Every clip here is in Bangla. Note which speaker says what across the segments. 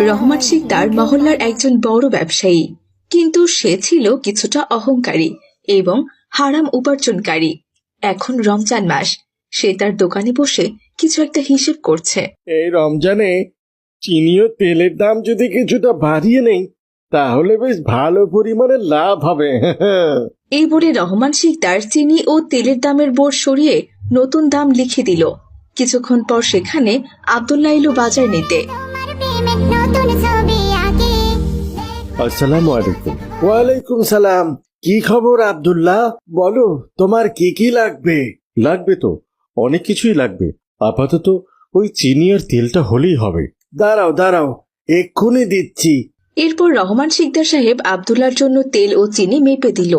Speaker 1: রহমান শিকদার মহল্লার একজন বড় ব্যবসায়ী, কিন্তু সে ছিল কিছুটা অহংকারী এবং হারাম উপার্জনকারী। এখন রমজান মাস, সে তার দোকানে বসে কিছু একটা হিসেব করছে।
Speaker 2: এই রমজানে চিনি ও তেলের দাম যদি কিছুটা বাড়িয়ে নেই তাহলে বেশ ভালো পরিমাণে লাভ হবে।
Speaker 1: এই বলে রহমান শিকদার চিনি ও তেলের দামের বোর্ড সরিয়ে নতুন দাম লিখে দিল। কিছুক্ষণ পর সেখানে আব্দুল্লাহ এলো বাজার নিতে।
Speaker 2: আসসালামু আলাইকুম। ওয়ালাইকুম সালাম। কি খবর আব্দুল্লাহ? বলো, তোমার কি কি লাগবে? লাগবে তো অনেক কিছুই লাগবে, আপাতত ওই চিনি আর তেলটা হলেই হবে। দাঁড়াও দাঁড়াও, এক্ষুনি দিচ্ছি।
Speaker 1: এরপর রহমান শিকদার সাহেব আব্দুল্লাহর জন্য তেল ও চিনি মেপে দিল।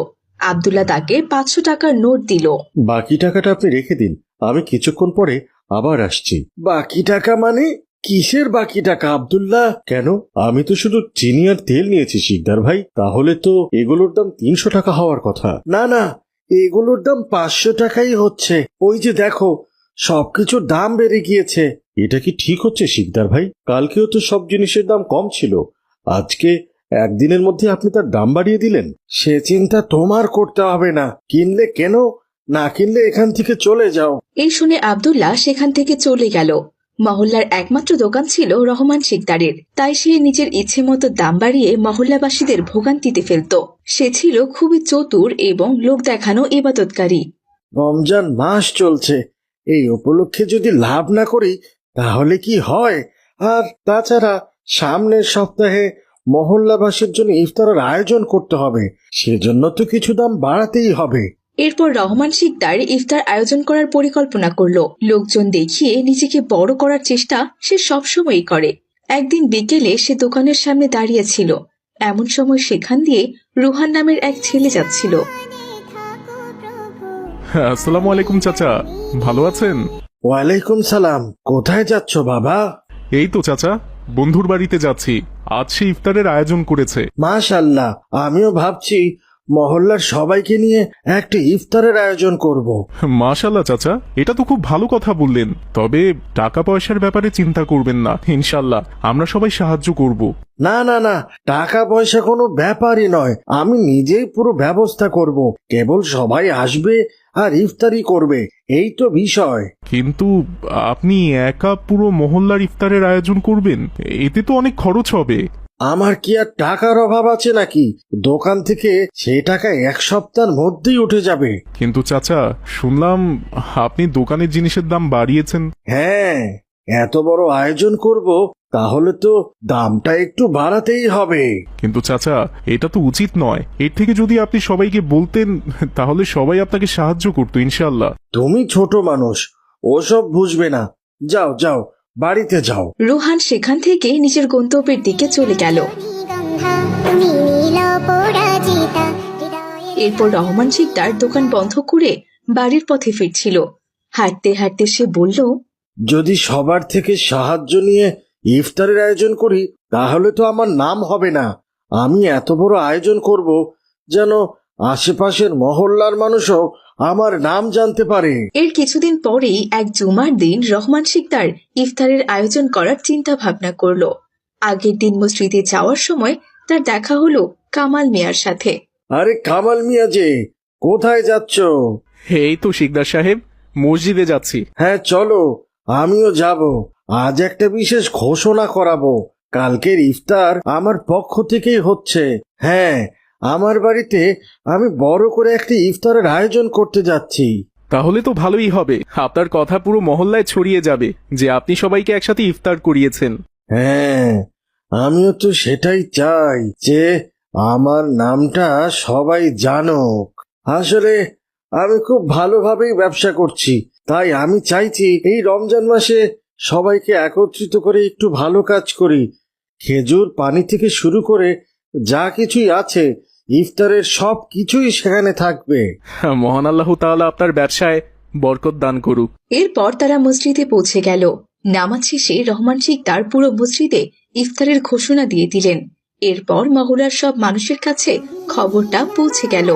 Speaker 1: আব্দুল্লাহ তাকে 500 টাকার নোট দিল।
Speaker 2: বাকি টাকাটা আপনি রেখে দিন, আমি কিছুক্ষণ পরে আবার আসছি। বাকি টাকা মানে? কিসের বাকি টাকা আব্দুল্লাহ? কেন, আমি তো শুধু চিনি আর তেল নিয়েছি শিকদার ভাই। তাহলে তো এগুলোর দাম 300 টাকা হওয়ার কথা। না না, এগুলোর দাম 500 টাকাই হচ্ছে। ওই যে দেখো, সবকিছুর দাম বেড়ে গিয়েছে। এটা কি ঠিক হচ্ছে শিকদার ভাই? কালকেও তো সব জিনিসের দাম কম ছিল, আজকে একদিনের মধ্যে আপনি তার দাম বাড়িয়ে দিলেন। সে চিন্তা তোমার করতে হবে না, কিনলে কেন, না কিনলে এখান থেকে চলে যাও।
Speaker 1: এই শুনে আব্দুল্লাহ সেখান থেকে চলে গেল। মহল্লার একমাত্র দোকান ছিল রহমান শিকদারের, তাই সে নিজের ইচ্ছে মতো দাম বাড়িয়ে মহল্লাবাসীদের ভোগান্তিতে ফেলত। সে ছিল খুবই চতুর এবং লোক দেখানো ইবাদতকারী।
Speaker 2: রমজান মাস চলছে, এই উপলক্ষে যদি লাভ না করি তাহলে কি হয়? আর তাছাড়া সামনের সপ্তাহে মহল্লাবাসীর জন্য ইফতারের আয়োজন করতে হবে, সেজন্য তো কিছু দাম বাড়াতেই হবে।
Speaker 1: এরপর রহমান শিকদার ইফতার আয়োজন করার পরিকল্পনা করলো। লোকজন দেখিয়ে নিজেকে বড় করার চেষ্টা সে সবসময়ই করে। একদিন বিকেলে সে দোকানের সামনে দাঁড়িয়েছিল। এমন সময় সেখান দিয়ে রুহান নামের এক ছেলে যাচ্ছিল।
Speaker 3: আসসালামু আলাইকুম চাচা, ভালো আছেন?
Speaker 2: ওয়ালাইকুম সালাম। কোথায় যাচ্ছ বাবা?
Speaker 3: এই তো চাচা, বন্ধুর বাড়িতে যাচ্ছি, আজ সে ইফতারের আয়োজন করেছে।
Speaker 2: মাশাআল্লাহ, আমিও ভাবছি মহল্লার সবাইকে নিয়ে একটা ইফতারের আয়োজন করব।
Speaker 3: মাশাআল্লাহ চাচা, এটা তো খুব ভালো কথা বললেন। তবে টাকা পয়সার ব্যাপারে চিন্তা করবেন না, ইনশাআল্লাহ আমরা সবাই সাহায্য করব।
Speaker 2: না না না, টাকা পয়সা কোনো ব্যাপারই নয়, আমি নিজেই পুরো ব্যবস্থা করব। কেবল সবাই আসবে আর ইফতারি করবে, এই তো বিষয়।
Speaker 3: কিন্তু আপনি একা পুরো মহল্লার ইফতারের আয়োজন করবেন, এতে তো অনেক খরচ হবে।
Speaker 2: আমার কি আর টাকার অভাব আছে নাকি? দোকান থেকে সেই টাকা 1 সপ্তাহের মধ্যেই উঠে যাবে।
Speaker 3: কিন্তু চাচা, শুনলাম আপনি দোকানের জিনিসের দাম বাড়িয়েছেন।
Speaker 2: হ্যাঁ, এত বড় আয়োজন করব, তাহলে তো দামটা একটু বাড়াতেই হবে।
Speaker 3: কিন্তু চাচা, এটা তো উচিত নয়। এর থেকে যদি আপনি সবাইকে বলতেন তাহলে সবাই আপনাকে সাহায্য করতো ইনশাআল্লাহ।
Speaker 2: তুমি ছোট মানুষ, ওসব বুঝবে না। যাও যাও, বাড়িতে যাও।
Speaker 1: রুহান সেখান থেকে নিজের গন্তব্যের দিকে চলে গেল। এরপর রহমান শিকদার দোকান বন্ধ করে বাড়ির পথে ফিরছিল। হাঁটতে হাঁটতে সে বলল,
Speaker 2: যদি সবার থেকে সাহায্য নিয়ে ইফতারের আয়োজন করি তাহলে তো আমার নাম হবে না। আমি এত বড় আয়োজন করব যেন আশেপাশের মহল্লার মানুষও আমার নাম জানতে পারে।
Speaker 1: এর কিছুদিন পরেই এক জুমার দিন রহমান শিকদার ইফতারের আয়োজন করার চিন্তা ভাবনা করল। আগের দিন মসজিদে যাওয়ার সময় তার দেখা হলো কামাল মিয়ার সাথে।
Speaker 2: আরে কামাল মিয়া যে, কোথায় যাচ্ছ?
Speaker 3: এই তো শিকদার সাহেব, মসজিদে যাচ্ছি।
Speaker 2: হ্যাঁ চলো, আমিও যাব। আজ একটা বিশেষ ঘোষণা করাবো। কালকের ইফতার আমার পক্ষ থেকেই হচ্ছে। হ্যাঁ, আমার বাড়িতে আমি বড় করে একটা ইফতারের আয়োজন করতে যাচ্ছি।
Speaker 3: তাহলে তো ভালোই হবে, আপনার কথা পুরো মহল্লায় ছড়িয়ে যাবে যে আপনি সবাইকে একসাথে ইফতার করিয়েছেন।
Speaker 2: হ্যাঁ, আমিও তো সেটাই চাই, যে আমার নামটা সবাই জানুক। আসলে আমি খুব ভালোভাবেই ব্যবসা করছি, তাই আমি চাইছি এই রমজান মাসে সবাইকে একত্রিত করে একটু ভালো কাজ করি। খেজুর পানি থেকে শুরু করে যা কিছুই আছে, ইফতারের সব কিছুই সেখানে থাকবে।
Speaker 3: মহান আল্লাহ তাআলা আপনার ব্যবসায় বরকত দান করুক।
Speaker 1: এরপর তারা মসজিদে পৌঁছে গেল। নামাজ শেষে রহমান শিকদার পুরো মসজিদে ইফতারের ঘোষণা দিয়ে দিলেন। এরপর মহল্লার সব মানুষের কাছে খবরটা পৌঁছে গেল।